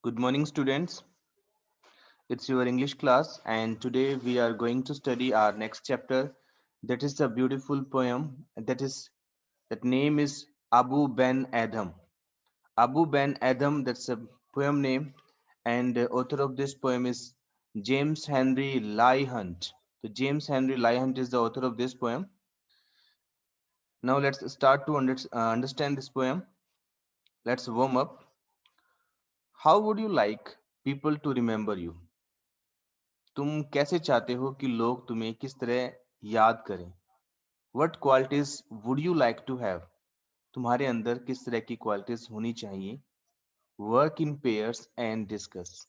Good morning, students. It's your English class, and today we are going to study our next chapter. That is a beautiful poem. That name is Abu Ben Adam. Abu Ben Adam. That's a poem name, and the author of this poem is James Henry Lyhunt. So James Henry Lyhunt is the author of this poem. Now let's start to understand this poem. Let's warm up. How would you like people to remember you? तुम कैसे चाहते हो कि लोग तुम्हें किस तरह याद करें? What qualities would you like to have? तुम्हारे अंदर किस तरह की क्वालिटीज होनी चाहिए? Work in pairs and discuss.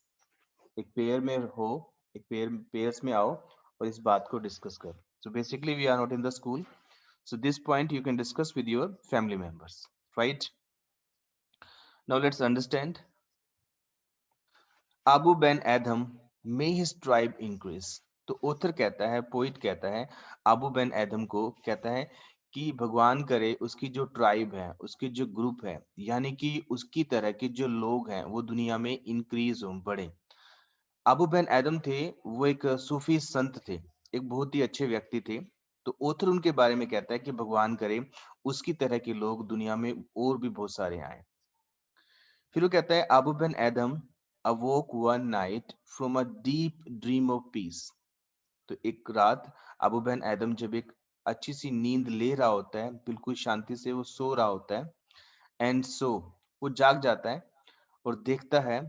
एक पेयर में हो, एक पेयर्स में आओ और इस बात को डिस्कस करो। So basically we are not in the school, so this point you can discuss with your family members, right? Now let's understand. Abu Ben Adham, may his tribe increase. तो author कहता है, poet कहता है, Abu Ben एदम को कहता है कि भगवान करे उसकी जो ट्राइब है, उसकी जो ग्रुप है, यानी कि उसकी तरह के जो लोग हैं वो दुनिया में इंक्रीज हो, बढ़े। आबू बेन एदम थे, वो एक सूफी संत थे, एक बहुत ही अच्छे व्यक्ति थे। तो ऑथर उनके बारे में कहता है कि भगवान करे उसकी तरह के लोग दुनिया में और भी बहुत सारे आए। फिर वो कहता है Abou Ben Adhem awoke one night from a deep dream of peace. तो एक रात अबू बिन एडम जब एक अच्छी सी नींद ले रहा होता है, बिल्कुल शांति से वो सो रहा होता है, एंड सो वो जाग जाता है और देखता है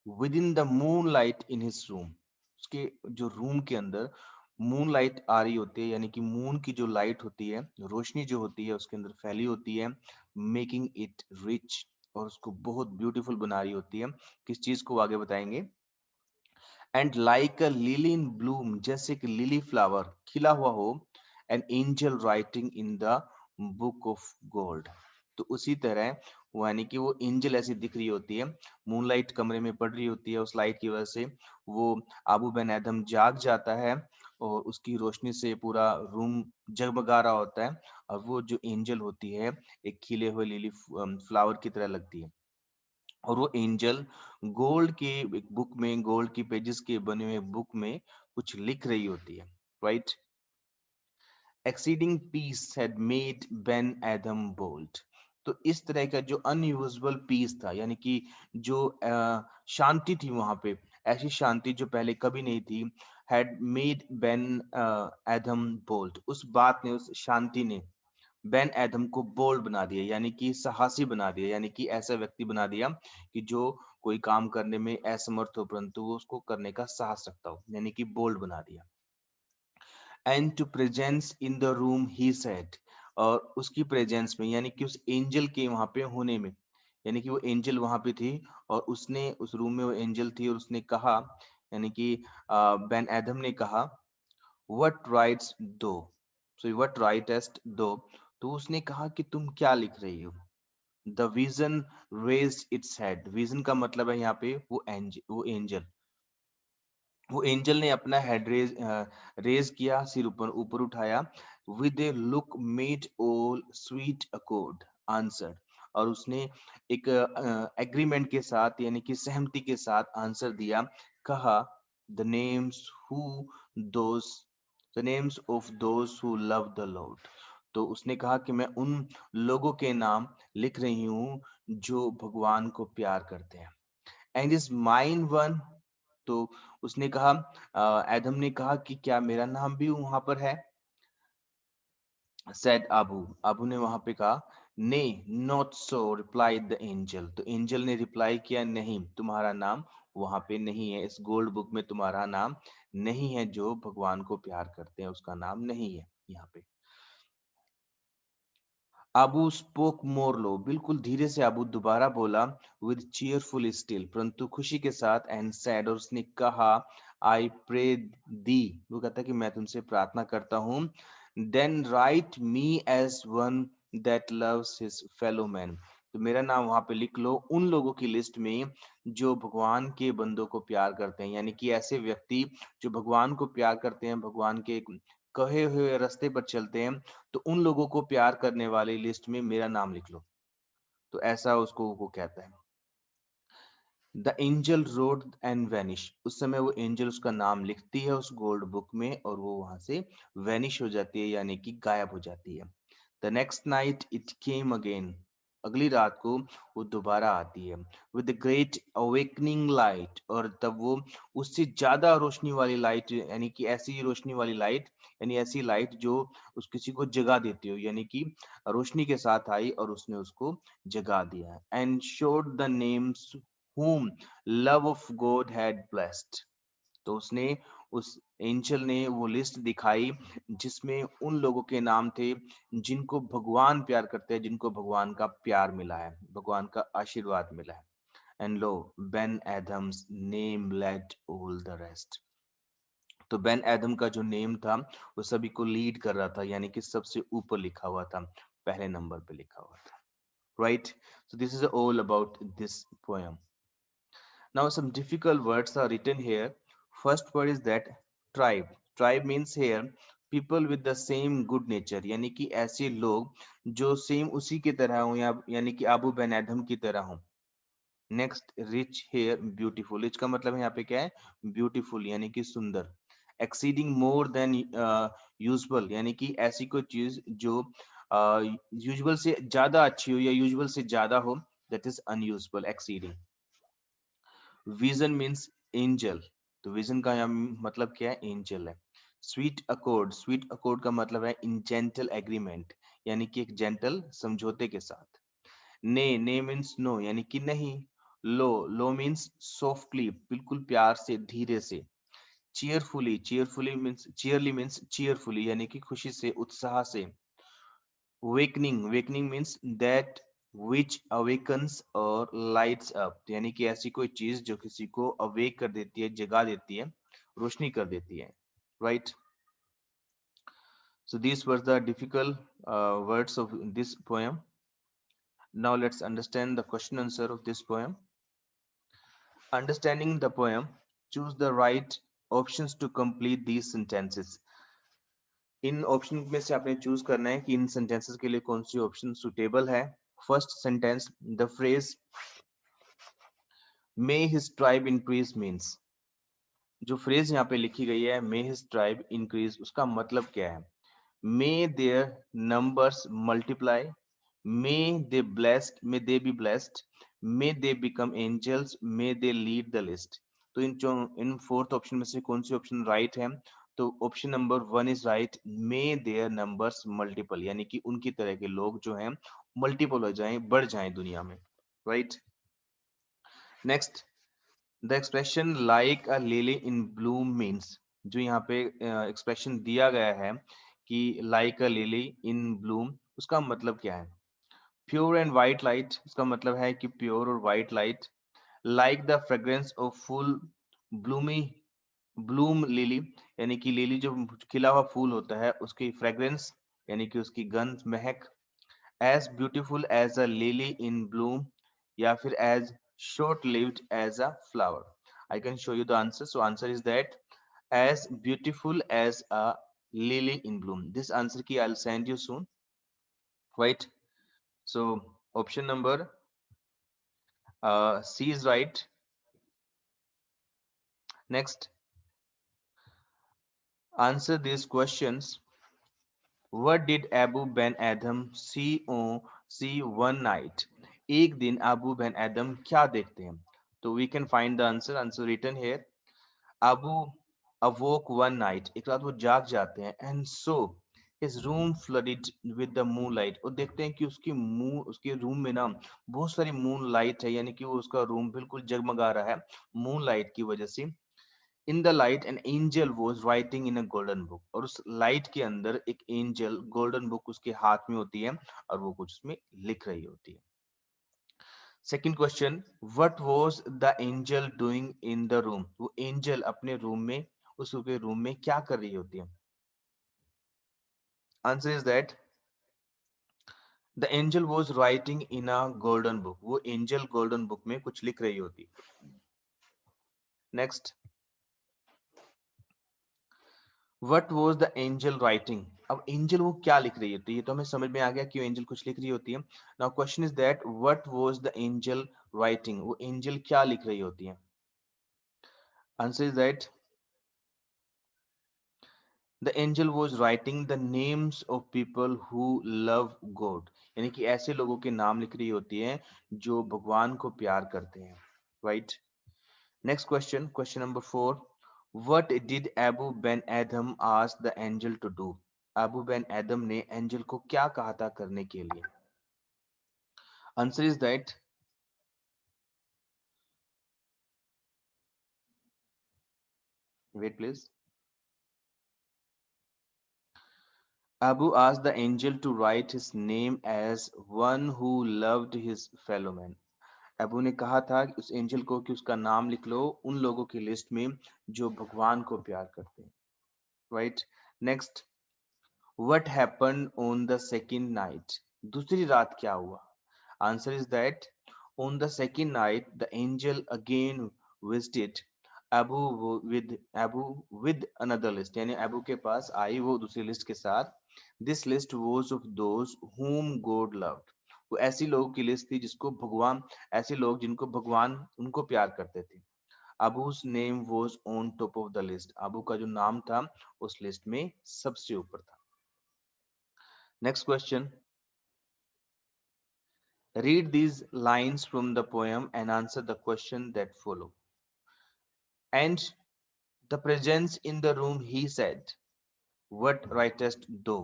with in the moon light in his room. उसके जो रूम के अंदर मून लाइट आ रही होती है, यानी कि मून की जो लाइट होती है, रोशनी जो होती है उसके अंदर फैली होती है, मेकिंग इट रिच, और उसको बहुत ब्यूटीफुल बना रही होती है। किस चीज को आगे बताएंगे। And like a lily in Bloom, जैसे कि लिली फ्लावर खिला हुआ हो, an angel writing in the book of gold. तो उसी तरह वो, यानी कि वो एंजल ऐसी दिख रही होती है, मूनलाइट कमरे में पड़ रही होती है, उस लाइट की वजह से वो आबू बिन एदम जाग जाता है और उसकी रोशनी से पूरा रूम जगमगा रहा होता है, और वो जो एंजल होती है एक खिले हुए लिली फ्लावर की तरह लगती है। और वो एंजल गोल्ड के एक बुक में, गोल्ड की पेजेस के बने हुए बुक में कुछ लिख रही होती है, right? Exceeding peace had made Ben Adhem bold. तो इस तरह का जो अनयूजुअल पीस था, यानी कि जो शांति थी वहां पे, ऐसी शांति जो पहले कभी नहीं थी, had made Ben Adhem bold. उस बात ने, उस शांति ने बेन एडम को बोल्ड बना दिया, यानी कि साहसी बना दिया, यानी कि ऐसा व्यक्ति बना दिया कि जो कोई काम करने में असमर्थ हो परंतु वो उसको करने का साहस रखता हो, यानी कि बोल्ड बना दिया। And to presence in the room he said, और उसकी प्रेजेंस में, यानी कि उस एंजल के वहां पे होने में, यानी कि वो एंजल वहां पे थी और उसने, उस रूम में वो एंजल थी और उसने कहा, यानी कि बेन एडम ने कहा, व्हाट राइट्स दो, सो व्हाट राइटेस्ट दो। तो उसने कहा कि तुम क्या लिख रही हो। The vision raised its head. Vision का मतलब है यहाँ पे वो एंजल ने अपना हेड रेज किया, सिर ऊपर ऊपर उठाया। With A look made all sweet accord answer, और उसने एक एग्रीमेंट के साथ, यानी कि सहमति के साथ आंसर दिया। कहा, the names who those the names of those who love the Lord. तो उसने कहा कि मैं उन लोगों के नाम लिख रही हूँ जो भगवान को प्यार करते हैं। And is mine one. तो उसने कहा, एडम ने कहा कि क्या मेरा नाम भी वहां पर है। सेड आबू, आबू ने वहां पे कहा, ने not so, replied the angel. तो एंजल ने रिप्लाई किया, नहीं, तुम्हारा नाम वहां पे नहीं है, इस गोल्ड बुक में तुम्हारा नाम नहीं है। जो भगवान को प्यार करते हैं उसका नाम नहीं है यहाँ पे। अबू स्पोक मोर लो, बिल्कुल धीरे से अबू दोबारा बोला, विद चीयरफुल स्टिल, परंतु खुशी के साथ, एंड सैड, और उसने कहा, आई प्रे दी, वो कहता है कि मैं तुमसे प्रार्थना करता हूँ, then write me as one that loves his fellow man. तो मेरा नाम वहां पे लिख लो उन लोगों की लिस्ट में जो भगवान के बंदों को प्यार करते हैं, यानी कि ऐसे व्यक्ति जो भगवान को प्यार करते हैं, भगवान के कहे हुए रास्ते पर चलते हैं, तो उन लोगों को प्यार करने वाली लिस्ट में मेरा नाम लिख लो। तो ऐसा उसको वो कहता है। The angel road and vanish, उस समय वो एंजल उसका नाम लिखती है उस गोल्ड बुक में और वो वहां से वैनिश हो जाती है यानी कि गायब हो जाती है। The next night it came again, अगली रात को वो दोबारा आती है। विद ग्रेट अवेकनिंग लाइट, और तब वो उससे ज्यादा रोशनी वाली लाइट, यानी कि ऐसी रोशनी वाली लाइट, यानी ऐसी लाइट जो उस किसी को जगा देती हो, यानी कि रोशनी के साथ आई और उसने उसको जगा दिया। And showed the names whom love of God had blessed, तो उसने उस एंजल ने वो लिस्ट दिखाई जिसमें उन लोगों के नाम थे जिनको भगवान प्यार करते हैं, जिनको भगवान का प्यार मिला है, भगवान का आशीर्वाद मिला है। And lo, Ben Adhem's name led all the rest, तो बेन एडम का जो नेम था वो सभी को लीड कर रहा था, यानी कि सबसे ऊपर लिखा हुआ था, पहले नंबर पे लिखा हुआ था। Right, so this is all about this poem. Now some difficult words are written here. First word is that tribe. Tribe means here people with the same good nature, यानी कि ऐसे लोग जो सेम उसी की तरह हो, या यानी कि आबू बेन एडम की तरह हो। Next, rich hair beautiful, rich का मतलब यहाँ पे क्या है, ब्यूटीफुल यानी कि सुंदर। एक्सीडिंग मोर देन यूजुअल, यानी कि ऐसी कोई चीज जो यूजुअल से ज्यादा अच्छी हो या यूजुअल से ज्यादा हो, that is unusual, exceeding. Vision means angel, तो विजन का यहाँ मतलब क्या है, एंजल है। स्वीट अकॉर्ड, स्वीट अकॉर्ड का मतलब है इन जेंटल एग्रीमेंट, यानी कि एक जेंटल समझौते के साथ। ने, ने मीन्स नो, यानी कि नहीं। लो, लो मीन्स सॉफ्टली, बिल्कुल प्यार से, धीरे से। Cheerfully, cheerfully means cheerily means cheerfully, यानी कि खुशी से, उत्साह से। Wakening, wakening means that which awakens और लाइट्स अप, यानी कि ऐसी कोई चीज जो किसी को अवेक कर देती है, जगा देती है, रोशनी कर देती है। Right, so these were the difficult words of this poem. Now let's understand the question answer of this poem. Understanding the poem, choose the right options to complete these sentences. In option में से आपने choose करना है कि इन sentences के लिए कौन C option suitable है। First sentence, the phrase may his tribe increase means, जो फ्रेज यहाँ पे लिखी गई है मे हिज ट्राइब इंक्रीज, उसका मतलब क्या है। May their numbers multiply, may they blessed, may they be blessed, may they become angels, may they lead the list. तो इन फोर्थ ऑप्शन में से कौन सी ऑप्शन राइट है, तो option number one is right, may their numbers multiple, यानी कि उनकी तरह के लोग जो हैं मल्टीपल हो जाएं, बढ़ जाएं दुनिया में। Right, next, the expression like a lily in Bloom means, जो यहाँ पे एक्सप्रेशन दिया गया है कि like a lily in Bloom, उसका मतलब क्या है। प्योर एंड वाइट लाइट, उसका मतलब है कि प्योर और white light. Like the fragrance of full bloomy Bloom lily, यानी कि लिली जो खिला हुआ फूल होता है उसकी फ्रेग्रेंस, यानी कि उसकी गंध, महक। As beautiful as a lily in bloom, या फिर as short lived as a flower. I can show you the answer. So answer is that as beautiful as a lily in bloom. This answer key I'll send you soon. Right. So option number C is right. Next, answer these questions. What did Abu Ben Adam see one night? एक दिन Abu Ben Adam क्या देखते हैं? तो we can find the answer. Answer written here. Abu awoke one night. एक रात वो जाग जाते हैं and so his room flooded with the moonlight. और देखते हैं कि उसके रूम में ना बहुत सारी मून लाइट है, यानी कि वो उसका रूम बिल्कुल जगमगा रहा है मून लाइट की वजह से। In the light an angel was writing in a golden book, और उस लाइट के अंदर एक एंजल, गोल्डन बुक उसके हाथ में होती है और वो कुछ उसमें लिख रही होती है। Second question, what was the angel doing in the room, वो एंजल अपने रूम में, उसके रूम में क्या कर रही होती है। Answer is that the angel was writing in a golden book, वो एंजल गोल्डन बुक में कुछ लिख रही होती। Next, what was the angel writing, अब एंजल वो क्या लिख रही होती है, ये तो हमें समझ में आ गया क्यों एंजल कुछ लिख रही होती है। Now question is that what was the angel writing, वो एंजल क्या लिख रही होती है। Answer is that the angel was writing the names of people who love God, यानी कि ऐसे लोगों के नाम लिख रही होती है जो भगवान को प्यार करते हैं, right. Next question, question number 4, what did Abou Ben Adhem ask the angel to do, Abou Ben Adhem ने एंजल को क्या कहा था करने के लिए। Answer is that, wait please, Abu asked the angel to write his name as one who loved his fellow man. Abu ने कहा था कि उस एंजल को कि उसका नाम लिख लो उन लोगों की लिस्ट में जो भगवान को प्यार करते हैं, right. Next, what happened on the second night, दूसरी रात क्या हुआ। Answer is that on the second night the angel again visited Abu with Abu with another list, यानी अबू के पास आई वो दूसरी लिस्ट के साथ। This list was of those whom God loved, वो ऐसी लोगों की लिस्ट थी जिसको भगवान, ऐसे लोग जिनको भगवान उनको प्यार करते थे। Abou's name was on top of the list, Abou का जो नाम था उस लिस्ट में सबसे ऊपर था। Next question, read these lines from the poem and answer the question that follow. And the presence in the room, he said, what writest thou?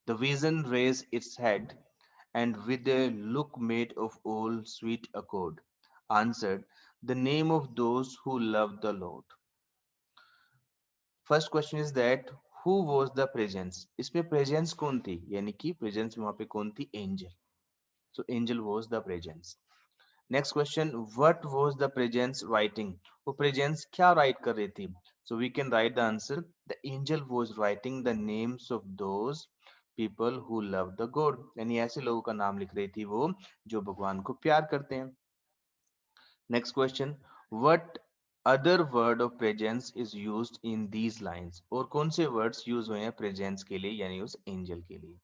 The vision raised its head, and with a look made of all sweet accord, answered, the name of those who love the Lord. First question is that who was the presence? इसमें presence कौन थी, यानी कि presence में वहां पे कौन थी, angel. So angel was the presence. Next question, what was the presence writing? वो presence क्या write कर रही थी? So we can write the answer. The angel was writing the names of those people who love the God. यानी ऐसे लोगों का नाम लिख रही थी वो जो भगवान को प्यार करते हैं. Next question, what other word of presence is used in these lines? और कौन से words use हुए हैं presence के लिए यानी उस angel के लिए?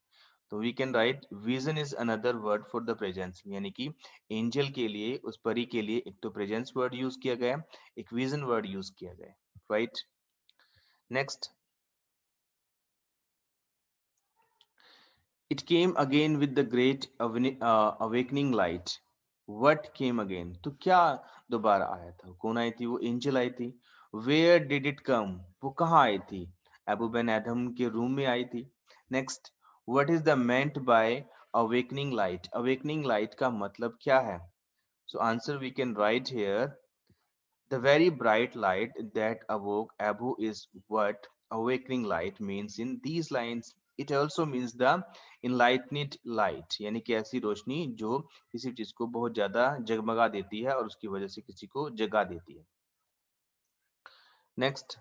तो we can write vision is another word for the presence, यानी कि एंजल के लिए, उस परी के लिए एक तो प्रेजेंस वर्ड यूज किया गया, एक विजन वर्ड यूज किया गया, right. Next, it came again with the great awakening light, what came again, तो क्या दोबारा आया था, कौन आई थी, वो एंजल आई थी। वेयर डिड इट कम, वो कहाँ आई थी, अबू बेन एदम के रूम में आई थी। Next, what is the meant by awakening light, awakening light का मतलब क्या है। So answer we can write here, the very bright light that awoke Abu is what awakening light means in these lines. It also means the enlightened light, यानी कि ऐसी रोशनी जो किसी चीज को बहुत ज्यादा जगमगा देती है और उसकी वजह से किसी को जगा देती है। Next,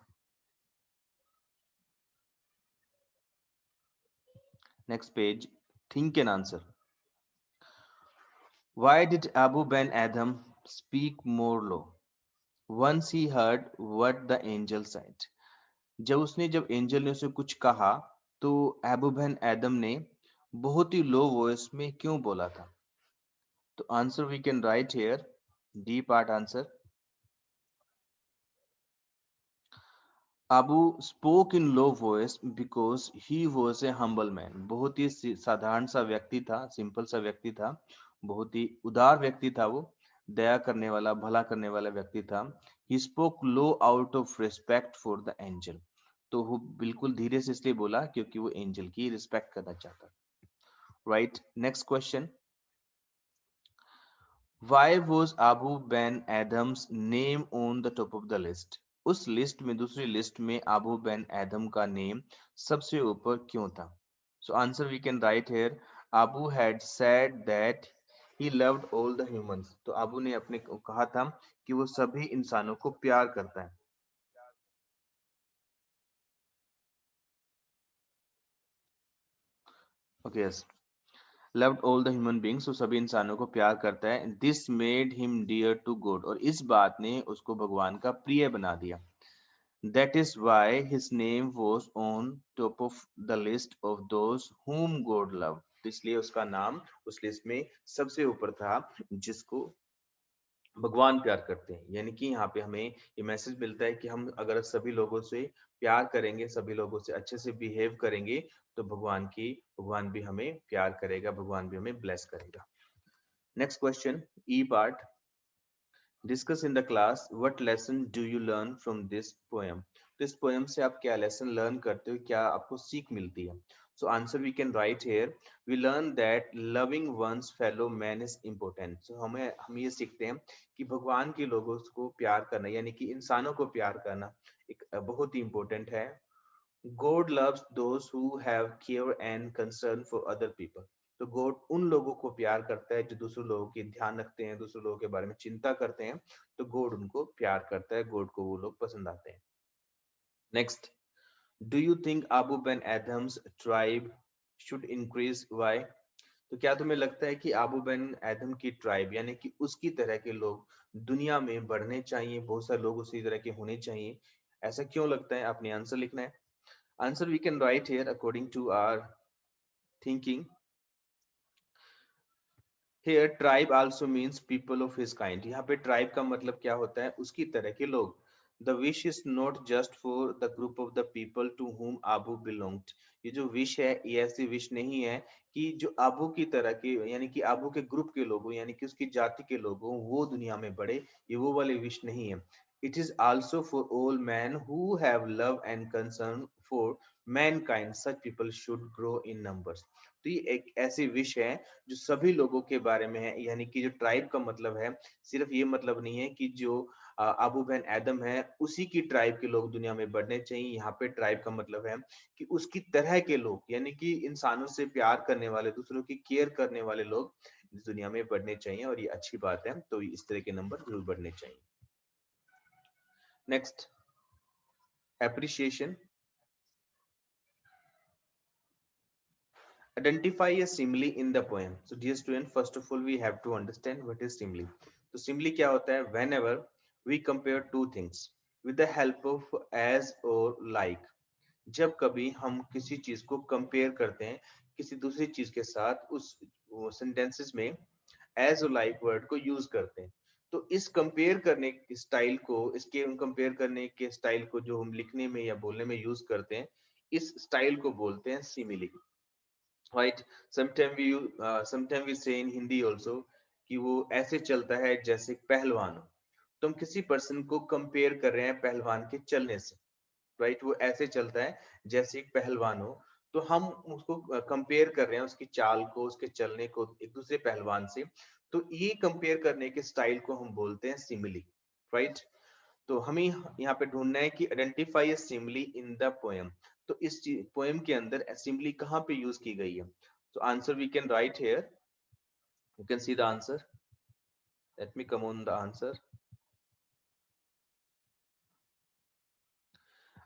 next page, think and answer. Why did Abu Ben Adam speak more low? Once he heard what the angel said. जब एंजल ने उसे कुछ कहा तो एबू बन एदम ने बहुत ही लो वॉइस में क्यों बोला था। तो answer we can write here, D part answer, Abou spoke in low voice because he was a humble man, बहुत ही साधारण सा व्यक्ति था, सिंपल सा व्यक्ति था, बहुत ही उदार व्यक्ति था वो, दया करने वाला, भला करने वाला व्यक्ति था। He spoke low out of respect for the angel, तो वो बिल्कुल धीरे से इसलिए बोला क्योंकि वो एंजल की रिस्पेक्ट करना चाहता था, right. Next question, Why was Abu Ben Adam's name on the top of the list? उस लिस्ट में, दूसरी लिस्ट में अबू बेन एदम का नेम सबसे ऊपर क्यों था। So answer we can write here, Abou had said that he loved all the humans, तो अबू ने अपने को कहा था कि वो सभी इंसानों को प्यार करता है। Okay, yes, loved all the human beings, वो सभी इंसानों को प्यार करता है। This made him dear to God, और इस बात ने उसको भगवान का प्रिय बना दिया। That is why his name was on top of the list of those whom God loved. तो इसलिए उसका नाम उस लिस्ट में सबसे ऊपर था जिसको भगवान प्यार करते हैं। यानी कि यहाँ पे हमें ये मैसेज मिलता है कि हम अगर सभी लोगों से प्यार करेंगे, सभी लोगों से अच्छे से बिहेव करेंगे, तो भगवान भी हमें प्यार करेगा, भगवान भी हमें ब्लेस करेगा। Next question, E part, discuss in the class what lesson do you learn from this poem. तो इस पोएम से आप क्या लेसन लर्न करते हो, क्या आपको सीख मिलती है? So answer we can write here, we learn that loving one's fellow man is important. So हम ये सीखते हैं कि भगवान के लोगों को प्यार करना, यानी कि इंसानों को प्यार करना एक बहुत ही इम्पोर्टेंट है। God loves those who have care and concern for other people. तो गॉड उन लोगों को प्यार करता है जो दूसरे लोगों की ध्यान रखते हैं, दूसरे लोगों के बारे में चिंता करते हैं, तो गॉड उनको प्यार करता है, गॉड को वो लोग पसंद आते हैं। Next, do you think Abou Ben Adhem's tribe should increase, why? तो क्या तुम्हें लगता है कि अबू बिन एडम की ट्राइब यानी कि उसकी तरह के लोग दुनिया में बढ़ने चाहिए, बहुत सारे लोग उसी तरह के होने चाहिए, ऐसा क्यों लगता है? अपने आंसर लिखना है। Answer we can write here according to our thinking. Here tribe also means people of his kind. यहाँ पे tribe का मतलब क्या होता है? उसकी तरह के लोग। The wish is not just for the group of the people to whom Abu belonged. ये जो wish है, ये ऐसी wish नहीं है कि जो आबू की तरह के यानी कि आबू के ग्रुप के लोगों यानी कि उसकी जाति के लोगों वो दुनिया में बढ़े, ये वो वाली विश नहीं है। It is also for all men who have love and concern for mankind. Such people should grow in numbers. तो ये एक ऐसी विश है जो सभी लोगों के बारे में है, यानी कि जो ट्राइब का मतलब है, सिर्फ ये मतलब नहीं है कि जो अबू बिन एदम है उसी की ट्राइब के लोग दुनिया में बढ़ने चाहिए। यहाँ पे ट्राइब का मतलब है कि उसकी तरह के लोग, यानी कि इंसानों से प्यार करने वाले, दूसरों की केयर करने वाले लोग इस दुनिया में बढ़ने चाहिए, और ये अच्छी बात है। तो इस तरह के नंबर जरूर बढ़ने चाहिए। Next, appreciation. Identify a simile in the poem. So dear student, first of all we have to understand what is simile. तो simile क्या होता है? Whenever we compare two things with the help of as or like. जब कभी हम किसी चीज को कंपेयर करते हैं किसी दूसरी चीज के साथ, उस सेंटेंसेस में as और like वर्ड को यूज करते हैं। तो इस कंपेयर करने के स्टाइल को, इसके कंपेयर करने के स्टाइल को जो हम लिखने में या बोलने में यूज करते हैं, इस स्टाइल को बोलते हैं सिमिली। राइट, समटाइम वी से इन हिंदी आल्सो कि वो ऐसे चलता है जैसे पहलवान हो। तो हम किसी पर्सन को कंपेयर कर रहे हैं पहलवान के चलने से, राइट, वो ऐसे चलता है जैसे एक पहलवान हो, तो हम उसको कंपेयर कर रहे हैं उसकी चाल को, उसके चलने को एक दूसरे पहलवान से। तो ये कंपेयर करने के स्टाइल को हम बोलते हैं सिमिली, राइट। तो हमें यहाँ पे ढूंढना है कि identify simile in the poem. तो इस पोएम के अंदर सिमिली कहाँ पे यूज की गई है? तो answer we can write here, you can see the answer, let me come on the answer.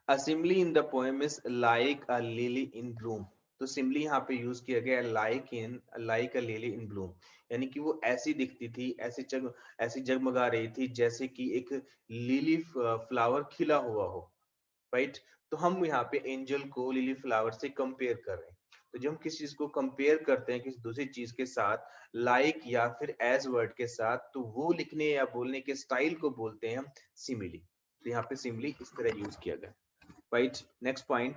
A simile in the poem is like a lily in bloom. तो सिमली यहाँ पे यूज किया गया like a lily in bloom, यानी कि वो ऐसी दिखती थी, ऐसी जगमगा रही थी जैसे कि एक लिली फ्लावर खिला हुआ हो, राइट। तो हम यहाँ पे एंजल को लिली फ्लावर से कंपेयर कर रहे हैं। तो जब हम किसी चीज को कंपेयर करते हैं किसी दूसरी चीज के साथ, लाइक या फिर एज वर्ड के साथ, तो वो लिखने या बोलने के स्टाइल को बोलते हैं हम सिमिली। तो यहाँ पे सिमिली इस तरह यूज किया गया, right? Next point,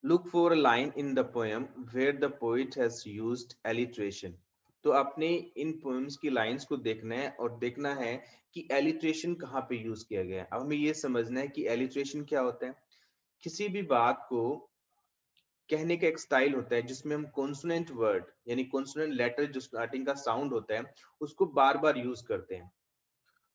look for a line in the poem where the poet has used alliteration. तो आपने इन पोएम्स की लाइंस को देखना है और देखना है कि एलिट्रेशन कहाँ पे यूज किया गया है। अब हमें ये समझना है कि एलिट्रेशन क्या होता है। किसी भी बात को कहने का एक स्टाइल होता है जिसमें हम कॉन्सोनेंट वर्ड यानी कॉन्सोनेंट लेटर जो स्टार्टिंग का साउंड होता है उसको बार बार यूज करते हैं।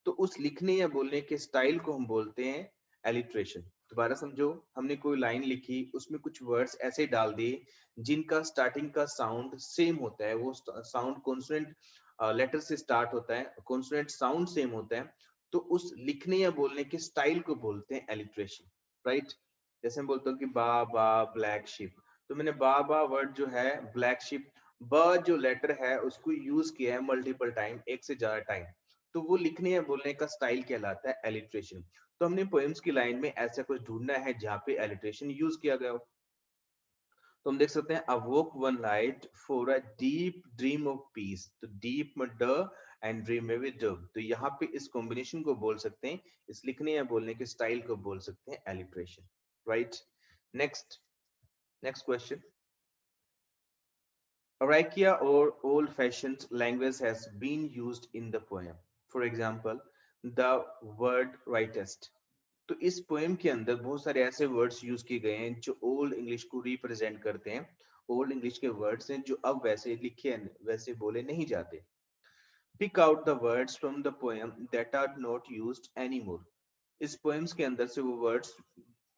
तो उस लिखने या बोलने के स्टाइल को हम बोलते हैं एलिट्रेशन। दोबारा समझो, हमने कोई लाइन लिखी, उसमें कुछ वर्ड्स ऐसे डाल दिए जिनका स्टार्टिंग का साउंड सेम होता है, वो साउंड कॉन्सोनेंट लेटर से स्टार्ट होता है, कॉन्सोनेंट साउंड सेम होता है, तो उस लिखने या बोलने के स्टाइल को बोलते हैं एलिट्रेशन, राइट। जैसे हम बोलते हो कि बा बा ब्लैक शिप, तो मैंने बा बा वर्ड जो है, ब्लैक शिप ब जो लेटर है उसको यूज किया है मल्टीपल टाइम, एक से ज्यादा टाइम। तो वो लिखने या बोलने का स्टाइल कहलाता है एलिट्रेशन। तो हमने पोएम्स की लाइन में ऐसा कुछ ढूंढना है जहाँ पे एलिट्रेशन यूज किया गया हो। तो हम देख सकते हैं अवोक one night for a deep dream of peace, तो डीप में ड एंड ड्रीम में भी ड, तो यहाँ पे इस कॉम्बिनेशन को बोल सकते हैं, इस लिखने या बोलने के स्टाइल को बोल सकते हैं alliteration, right. Next, next question. Archaea or old-fashioned language has been used in the poem. For example, the word rightest. तो इस पोएम के अंदर बहुत सारे ऐसे वर्ड्स यूज किए गए हैं जो ओल्ड इंग्लिश को रिप्रेजेंट करते हैं। ओल्ड इंग्लिश के वर्ड्स हैं जो अब वैसे लिखे वैसे बोले नहीं जाते। Pick out the words from the poem that are not used anymore. इस पोएम्स के अंदर से वो वर्ड्स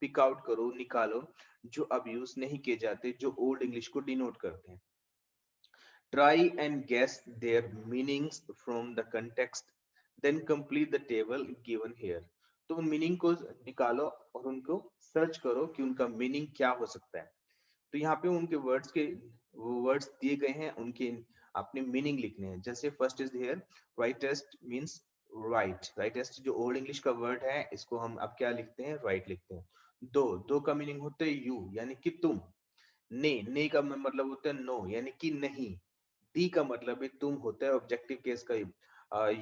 पिक आउट करो, निकालो, जो अब यूज नहीं किए जाते, जो ओल्ड इंग्लिश को डिनोट करते हैं। Try and guess their meanings from the context, then complete the table given here. तो उन मीनिंग को निकालो और उनको सर्च करो कि उनका मीनिंग क्या हो सकता है। तो यहाँ पे उनके वर्ड्स के वो वर्ड्स दिए गए हैं, उनके आपने मीनिंग लिखने हैं। जैसे first is here rightest means right, rightest जो ओल्ड इंग्लिश का वर्ड है इसको हम अब क्या लिखते हैं, राइट लिखते हैं। दो, दो का मीनिंग होता है यू यानी कि तुम। ने का मतलब होता है नो यानी कि नहीं। दी का मतलब है तुम होता है ऑब्जेक्टिव केस का।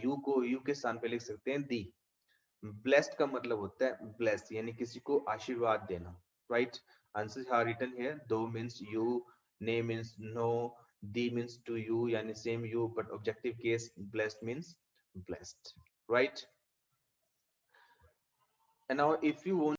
यू को यू के स्थान पे लिख सकते हैं दी। ब्लेस्ड का मतलब होता है ब्लेस यानी किसी को आशीर्वाद देना, right. Answer are written here, thou means you, nay means no, thee means to you यानी same you, but objective case blessed means blessed, right? And now if you want